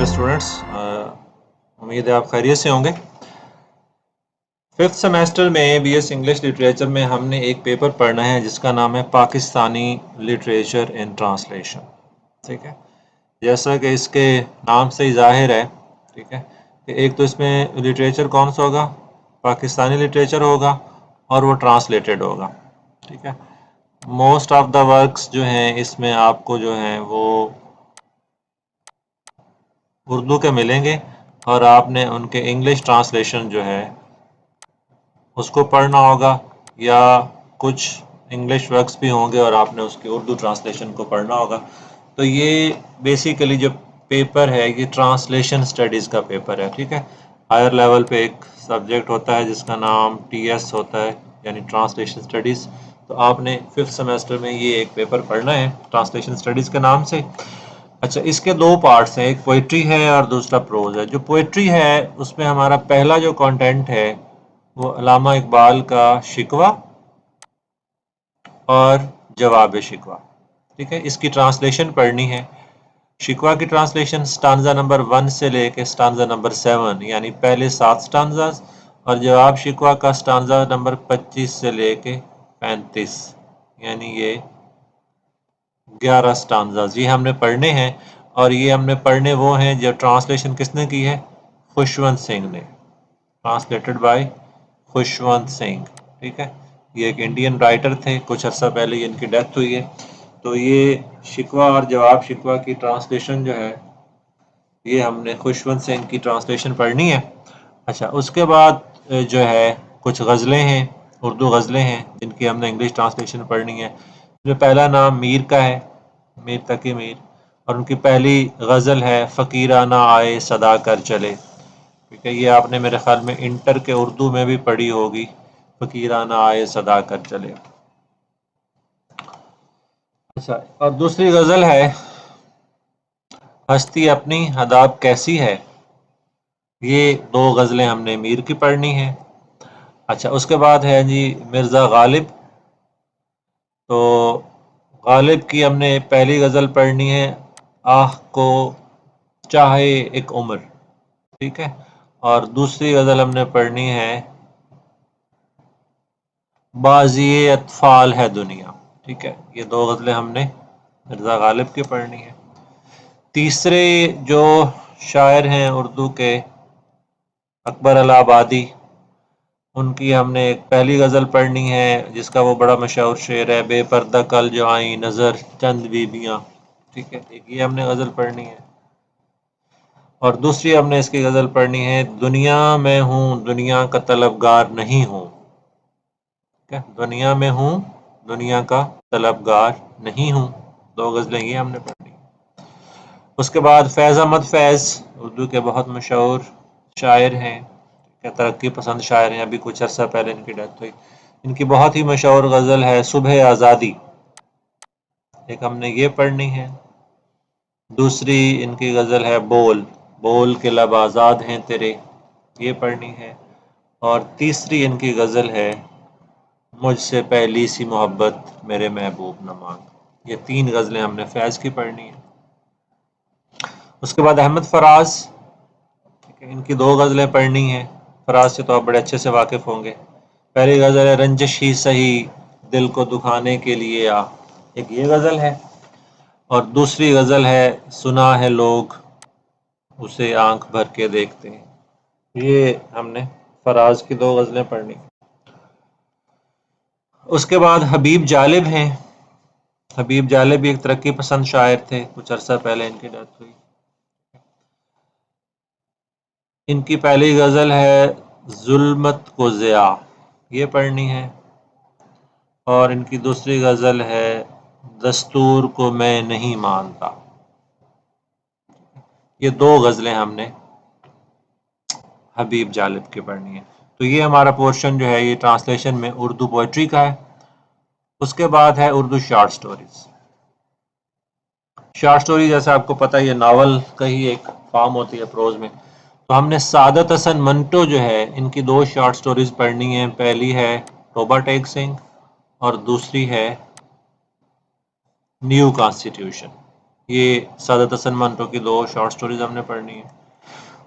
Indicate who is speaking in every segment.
Speaker 1: Students, उम्मीद है आप खैरियत से होंगे। फिफ्थ सेमेस्टर में बीएस इंग्लिश लिटरेचर में हमने एक पेपर पढ़ना है जिसका नाम है पाकिस्तानी लिटरेचर इन ट्रांसलेशन। ठीक है, जैसा कि इसके नाम से ही जाहिर है, ठीक है, कि एक तो इसमें लिटरेचर कौन सा होगा, पाकिस्तानी लिटरेचर होगा और वो ट्रांसलेटेड होगा। ठीक है, मोस्ट ऑफ द वर्क्स जो हैं इसमें आपको जो हैं वो उर्दू के मिलेंगे और आपने उनके इंग्लिश ट्रांसलेशन जो है उसको पढ़ना होगा, या कुछ इंग्लिश वर्क्स भी होंगे और आपने उसके उर्दू ट्रांसलेशन को पढ़ना होगा। तो ये बेसिकली जो पेपर है ये ट्रांसलेशन स्टडीज़ का पेपर है। ठीक है, हायर लेवल पे एक सब्जेक्ट होता है जिसका नाम टीएस होता है, यानी ट्रांसलेशन स्टडीज़। तो आपने फिफ्थ सेमेस्टर में ये एक पेपर पढ़ना है ट्रांसलेशन स्टडीज़ के नाम से। अच्छा, इसके दो पार्ट्स हैं, एक पोइट्री है और दूसरा प्रोज है। जो पोइट्री है उसमें हमारा पहला जो कंटेंट है वो अल्लामा इकबाल का शिकवा और जवाब शिकवा। ठीक है, इसकी ट्रांसलेशन पढ़नी है। शिकवा की ट्रांसलेशन स्टांजा नंबर 1 से लेके स्टांजा नंबर 7, यानी पहले 7 स्टांजाज, और जवाब शिकवा का स्टांजा नंबर 25 से लेके 35, यानी ये 11 स्टांजाज ये हमने पढ़ने हैं। और ये हमने पढ़ने वो हैं जो ट्रांसलेशन किसने की है, खुशवंत सिंह ने, ट्रांसलेटेड बाय खुशवंत सिंह। ठीक है, ये एक इंडियन राइटर थे, कुछ अर्सा पहले इनकी डेथ हुई है। तो ये शिकवा और जवाब शिकवा की ट्रांसलेशन जो है ये हमने खुशवंत सिंह की ट्रांसलेशन पढ़नी है। अच्छा, उसके बाद जो है कुछ गज़लें हैं, उर्दू गज़लें हैं जिनकी हमने इंग्लिश ट्रांसलेशन पढ़नी है। जो पहला नाम मीर का है, मीर तकी मीर, और उनकी पहली गज़ल है फ़कीराना आए सदा कर चले। ठीक है, ये आपने मेरे ख्याल में इंटर के उर्दू में भी पढ़ी होगी, फ़कीराना आए सदा कर चले। अच्छा, और दूसरी गज़ल है हस्ती अपनी हदाब कैसी है। ये दो गज़लें हमने मीर की पढ़नी है। अच्छा, उसके बाद है जी मिर्ज़ा गालिब। तो गालिब की हमने पहली गज़ल पढ़नी है आह को चाहे एक उम्र। ठीक है, और दूसरी गज़ल हमने पढ़नी है बाज़ी अतफ़ाल है दुनिया। ठीक है, ये दो गज़लें हमने मिर्ज़ा गालिब की पढ़नी है। तीसरे जो शायर हैं उर्दू के, अकबर इलाहाबादी, उनकी हमने एक पहली गज़ल पढ़नी है जिसका वो बड़ा मशहूर शेर है, बेपर्दा कल जो आई नज़र चंद बीबियाँ। ठीक है, एक ये हमने गज़ल पढ़नी है। और दूसरी हमने इसकी गज़ल पढ़नी है दुनिया में हूँ दुनिया का तलबगार नहीं हूँ। ठीक है, दुनिया में हूँ दुनिया का तलबगार नहीं हूँ। दो गज़लें ये हमने पढ़नी। उसके बाद फैज़ अहमद फैज़ उर्दू के बहुत मशहूर शायर हैं, तरक्की पसंद शायर हैं, अभी कुछ अर्सा पहले इनकी डेथ हुई। इनकी बहुत ही मशहूर गज़ल है सुबह आज़ादी, एक हमने ये पढ़नी है। दूसरी इनकी गज़ल है बोल, बोल के लब आज़ाद हैं तेरे, ये पढ़नी है। और तीसरी इनकी गज़ल है मुझसे पहली सी मोहब्बत मेरे महबूब न मांग। ये तीन गज़लें हमने फैज़ की पढ़नी है। उसके बाद अहमद फराज, इनकी दो गज़लें पढ़नी हैं। फराज से तो आप बड़े अच्छे से वाकिफ़ होंगे। पहली गज़ल है रंजिश ही सही दिल को दुखाने के लिए आ, एक ये गज़ल है। और दूसरी गज़ल है सुना है लोग उसे आंख भर के देखते हैं। ये हमने फराज की दो गज़लें पढ़नी। उसके बाद हबीब जालिब हैं। हबीब जालिब भी एक तरक्की पसंद शायर थे, कुछ अरसा पहले इनकी डेथ हुई। इनकी पहली गज़ल है जुल्मत को ज़िया, ये पढ़नी है। और इनकी दूसरी गज़ल है दस्तूर को मैं नहीं मानता। ये दो गज़लें हमने हबीब जालिब की पढ़नी है। तो ये हमारा पोर्शन जो है ये ट्रांसलेशन में उर्दू पोइट्री का है। उसके बाद है Urdu short stories. Short story जैसे आपको पता है ये नावल का ही एक फॉर्म होती है प्रोज में। तो हमने सादत हसन मंटो जो है इनकी दो शॉर्ट स्टोरीज पढ़नी है। पहली है तोबा टेक सिंह और दूसरी है न्यू कॉन्स्टिट्यूशन। ये सादत हसन मंटो की 2 शॉर्ट स्टोरीज हमने पढ़नी है।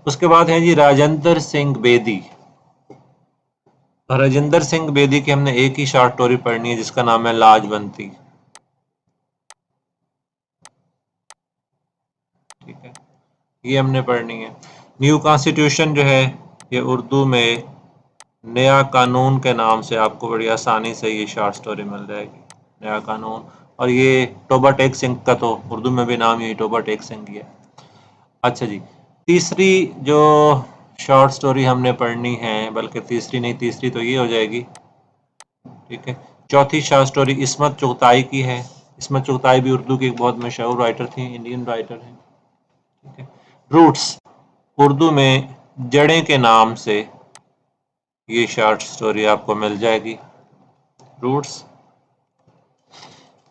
Speaker 1: उसके बाद है जी राजेंद्र सिंह बेदी। राजेंद्र सिंह बेदी की हमने एक ही शॉर्ट स्टोरी पढ़नी है जिसका नाम है लाजवंती। ठीक है, ये हमने पढ़नी है। न्यू कॉन्स्टिट्यूशन जो है ये उर्दू में नया कानून के नाम से आपको बड़ी आसानी से ये शॉर्ट स्टोरी मिल जाएगी, नया कानून। और ये टोबा टेक सिंह का तो उर्दू में भी नाम यही टोबा टेक सिंह ही है। अच्छा जी, तीसरी जो शॉर्ट स्टोरी हमने पढ़नी है, बल्कि तीसरी नहीं, तीसरी तो ये हो जाएगी। ठीक है, चौथी शॉर्ट स्टोरी इस्मत चुगताई की है। इस्मत चुगताई भी उर्दू की एक बहुत मशहूर राइटर थी, इंडियन राइटर है। ठीक है, रूट्स उर्दू में जड़ें के नाम से ये शॉर्ट स्टोरी आपको मिल जाएगी, रूट्स।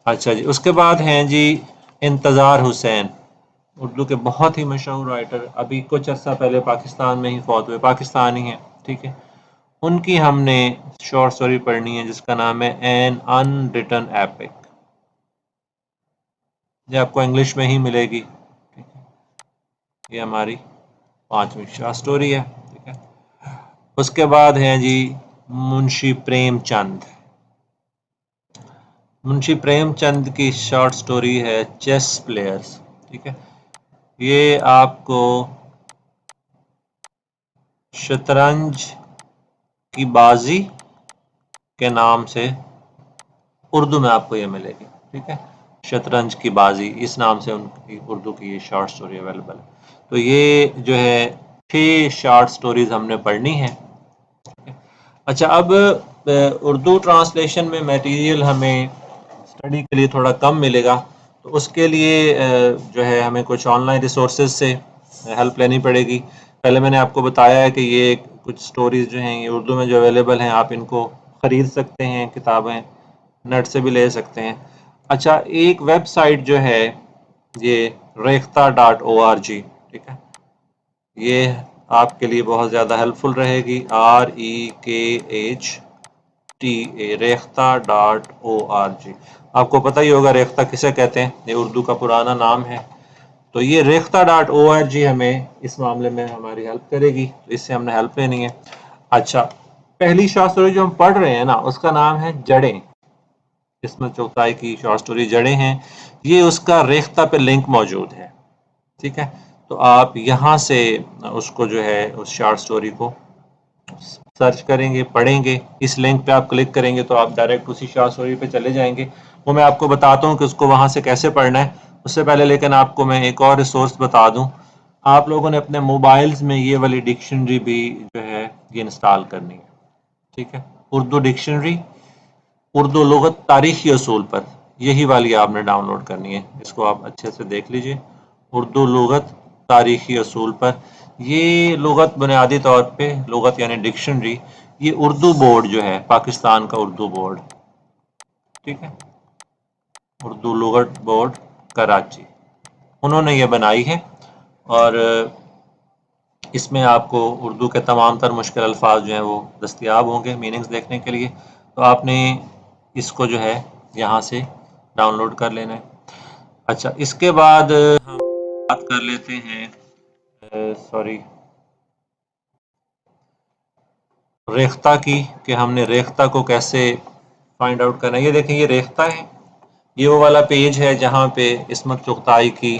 Speaker 1: अच्छा जी, उसके बाद हैं जी इंतज़ार हुसैन, उर्दू के बहुत ही मशहूर राइटर, अभी कुछ अर्सा पहले पाकिस्तान में ही फौत हुए, पाकिस्तानी हैं। ठीक है, उनकी हमने शॉर्ट स्टोरी पढ़नी है जिसका नाम है एन अनरिटन एपिक। ये आपको इंग्लिश में ही मिलेगी। ठीक है, ये हमारी 5वीं शॉर्ट स्टोरी है। ठीक है, उसके बाद है जी मुंशी प्रेमचंद। मुंशी प्रेमचंद की शॉर्ट स्टोरी है चेस प्लेयर्स। ठीक है, ये आपको शतरंज की बाजी के नाम से उर्दू में आपको ये मिलेगी। ठीक है, शतरंज की बाजी, इस नाम से उनकी उर्दू की ये शॉर्ट स्टोरी अवेलेबल है। तो ये जो है 6 शॉर्ट स्टोरीज हमने पढ़नी है। अच्छा, अब उर्दू ट्रांसलेशन में मटेरियल हमें स्टडी के लिए थोड़ा कम मिलेगा, तो उसके लिए जो है हमें कुछ ऑनलाइन रिसोर्सेज से हेल्प लेनी पड़ेगी। पहले मैंने आपको बताया है कि ये कुछ स्टोरीज जो हैं ये उर्दू में जो अवेलेबल हैं, आप इनको ख़रीद सकते हैं, किताबें नेट से भी ले सकते हैं। अच्छा, एक वेबसाइट जो है ये rekhta.org, ठीक है, ये आपके लिए बहुत ज़्यादा हेल्पफुल रहेगी। REKHTA rekhta.org। आपको पता ही होगा रेख्ता किसे कहते हैं, ये उर्दू का पुराना नाम है। तो ये rekhta.org हमें इस मामले में हमारी हेल्प करेगी, तो इससे हमने हेल्प लेनी है। अच्छा, पहली शॉर्ट स्टोरी जो हम पढ़ रहे हैं ना, उसका नाम है जड़ें। इस्मत चुगताई की शॉर्ट स्टोरी जड़ें हैं। ये उसका रेख्ता पे लिंक मौजूद है। ठीक है, तो आप यहाँ से उसको जो है उस शॉर्ट स्टोरी को सर्च करेंगे, पढ़ेंगे। इस लिंक पे आप क्लिक करेंगे तो आप डायरेक्ट उसी शॉर्ट स्टोरी पे चले जाएंगे। वो मैं आपको बताता हूँ कि उसको वहाँ से कैसे पढ़ना है। उससे पहले लेकिन आपको मैं एक और रिसोर्स बता दूँ, आप लोगों ने अपने मोबाइल्स में ये वाली डिक्शनरी भी जो है ये इंस्टॉल करनी है। ठीक है, उर्दू डिक्शनरी, उर्दू लुगत तारीखी असूल पर, यही वाली आपने डाउनलोड करनी है। इसको आप अच्छे से देख लीजिए, उर्दू लुगत तारीखी असूल पर। ये लुगत बुनियादी तौर पे लुगत यानी डिक्शनरी, ये उर्दू बोर्ड जो है, पाकिस्तान का उर्दू बोर्ड, ठीक है, उर्दू लुगत बोर्ड कराची, उन्होंने ये बनाई है। और इसमें आपको उर्दू के तमाम तर मुश्किल अल्फाज जो हैं वो दस्तयाब होंगे मीनिंग्स देखने के लिए। तो आपने इसको जो है यहाँ से डाउनलोड कर लेना है। अच्छा, इसके बाद हम बात कर लेते हैं सॉरी रेख्ता की, कि हमने रेख्ता को कैसे फाइंड आउट करना है। ये देखें, ये रेख्ता है, ये वो वाला पेज है जहाँ पे इस्मत चुगताई की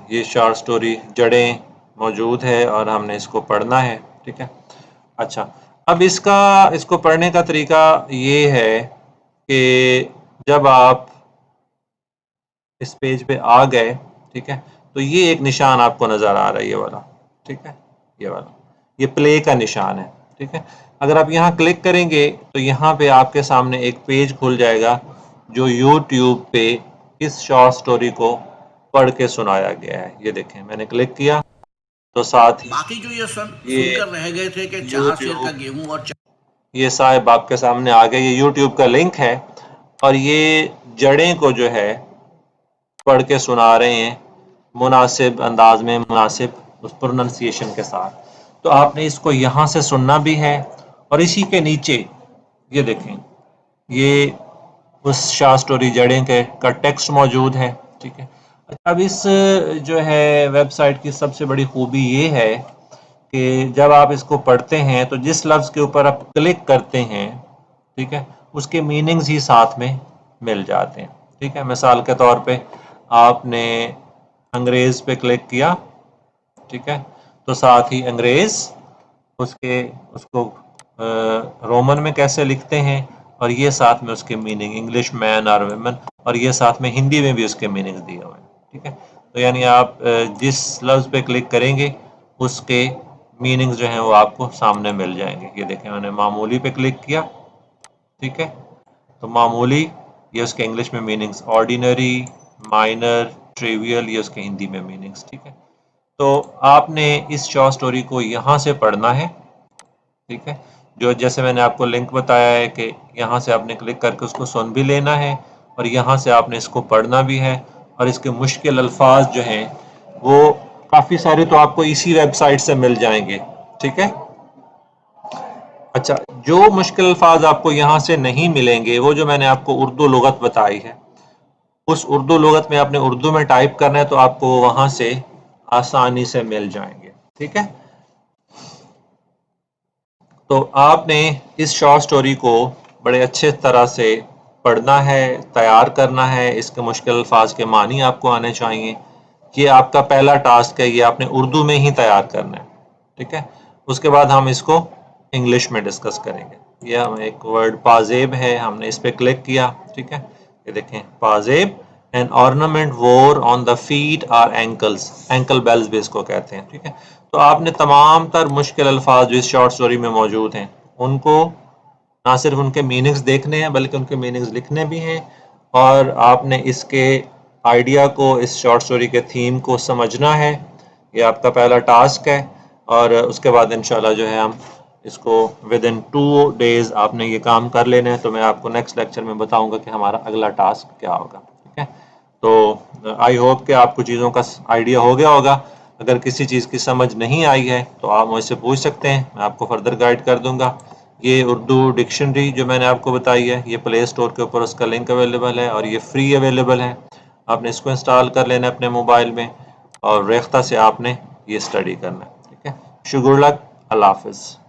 Speaker 1: ये शॉर्ट स्टोरी जड़ें मौजूद है और हमने इसको पढ़ना है। ठीक है, अच्छा, अब इसको पढ़ने का तरीका ये है कि जब आप इस पेज पे आ गए, ठीक है, तो ये एक निशान आपको नज़र आ रहा है, ये वाला। ठीक है, ये वाला, ये प्ले का निशान है। ठीक है, अगर आप यहाँ क्लिक करेंगे तो यहाँ पे आपके सामने एक पेज खुल जाएगा जो यूट्यूब पे इस शॉर्ट स्टोरी को पढ़ के सुनाया गया है। ये देखें, मैंने क्लिक किया तो साथ ही
Speaker 2: बाकी जो ये
Speaker 1: ये
Speaker 2: सुनकर रह गए थे कि 4 शेर का गेहूं और
Speaker 1: ये साहब आपके सामने आ गए, ये यूट्यूब का लिंक है और ये जड़ें को जो है पढ़ के सुना रहे हैं मुनासिब अंदाज में, मुनासिब उस प्रोनंसिएशन के साथ। तो आपने इसको यहाँ से सुनना भी है और इसी के नीचे ये देखें, ये उस शाह स्टोरी जड़ें के का टेक्स्ट मौजूद है, ठीक है। अब इस जो है वेबसाइट की सबसे बड़ी खूबी ये है कि जब आप इसको पढ़ते हैं तो जिस लफ्ज़ के ऊपर आप क्लिक करते हैं, ठीक है, उसके मीनिंग्स ही साथ में मिल जाते हैं, ठीक है। मिसाल के तौर पे आपने अंग्रेज़ पे क्लिक किया, ठीक है, तो साथ ही अंग्रेज़ उसको रोमन में कैसे लिखते हैं और ये साथ में उसके मीनिंग इंग्लिश मैन और वुमेन, और ये साथ में हिंदी में भी उसके मीनिंग दिए हुए हैं, ठीक है। तो यानी आप जिस लफ्ज़ पे क्लिक करेंगे उसके मीनिंग्स जो हैं वो आपको सामने मिल जाएंगे। ये देखें, मैंने मामूली पे क्लिक किया, ठीक है, तो मामूली ये उसके इंग्लिश में मीनिंग्स, ऑर्डिनरी, माइनर, ट्रिवियल ये उसके हिंदी में मीनिंग्स, ठीक है। तो आपने इस शॉर्ट स्टोरी को यहाँ से पढ़ना है, ठीक है, जो जैसे मैंने आपको लिंक बताया है कि यहाँ से आपने क्लिक करके उसको सुन भी लेना है और यहाँ से आपने इसको पढ़ना भी है, और इसके मुश्किल अल्फाज जो हैं वो काफ़ी सारे तो आपको इसी वेबसाइट से मिल जाएंगे, ठीक है। अच्छा, जो मुश्किल अल्फाज आपको यहाँ से नहीं मिलेंगे वो जो मैंने आपको उर्दू लुगत बताई है, उस उर्दू लुगत में आपने उर्दू में टाइप करना है तो आपको वहाँ से आसानी से मिल जाएंगे, ठीक है। तो आपने इस शॉर्ट स्टोरी को बड़े अच्छे तरह से पढ़ना है, तैयार करना है, इसके मुश्किल अल्फाज के मानी आपको आने चाहिए। ये आपका पहला टास्क है, ये आपने उर्दू में ही तैयार करना है, ठीक है। उसके बाद हम इसको इंग्लिश में डिस्कस करेंगे। ये हम एक वर्ड पाजेब है, हमने इस पर क्लिक किया, ठीक है, ये देखें पाजेब, an ornament wore on the feet or ankles, ankle bells भी इसको कहते हैं, ठीक है। तो आपने तमाम तर मुश्किल अल्फाज जो इस शॉर्ट स्टोरी में मौजूद हैं उनको ना सिर्फ उनके मीनिंग्स देखने हैं बल्कि उनके मीनिंग्स लिखने भी हैं, और आपने इसके आइडिया को, इस शॉर्ट स्टोरी के थीम को समझना है। ये आपका पहला टास्क है, और उसके बाद इंशाल्लाह जो है हम इसको विद इन 2 days आपने ये काम कर लेना है। तो मैं आपको नेक्स्ट लेक्चर में बताऊंगा कि हमारा अगला टास्क क्या होगा, ठीक है। तो आई होप कि आपको चीज़ों का आइडिया हो गया होगा। अगर किसी चीज़ की समझ नहीं आई है तो आप मुझसे पूछ सकते हैं, मैं आपको फर्दर गाइड कर दूंगा। ये उर्दू डिक्शनरी जो मैंने आपको बताई है, ये प्ले स्टोर के ऊपर उसका लिंक अवेलेबल है और ये फ्री अवेलेबल है। आपने इसको इंस्टॉल कर लेना है अपने मोबाइल में और रेख्ता से आपने ये स्टडी करना है, ठीक है। शुक्र लक, अल्लाह हाफिज़।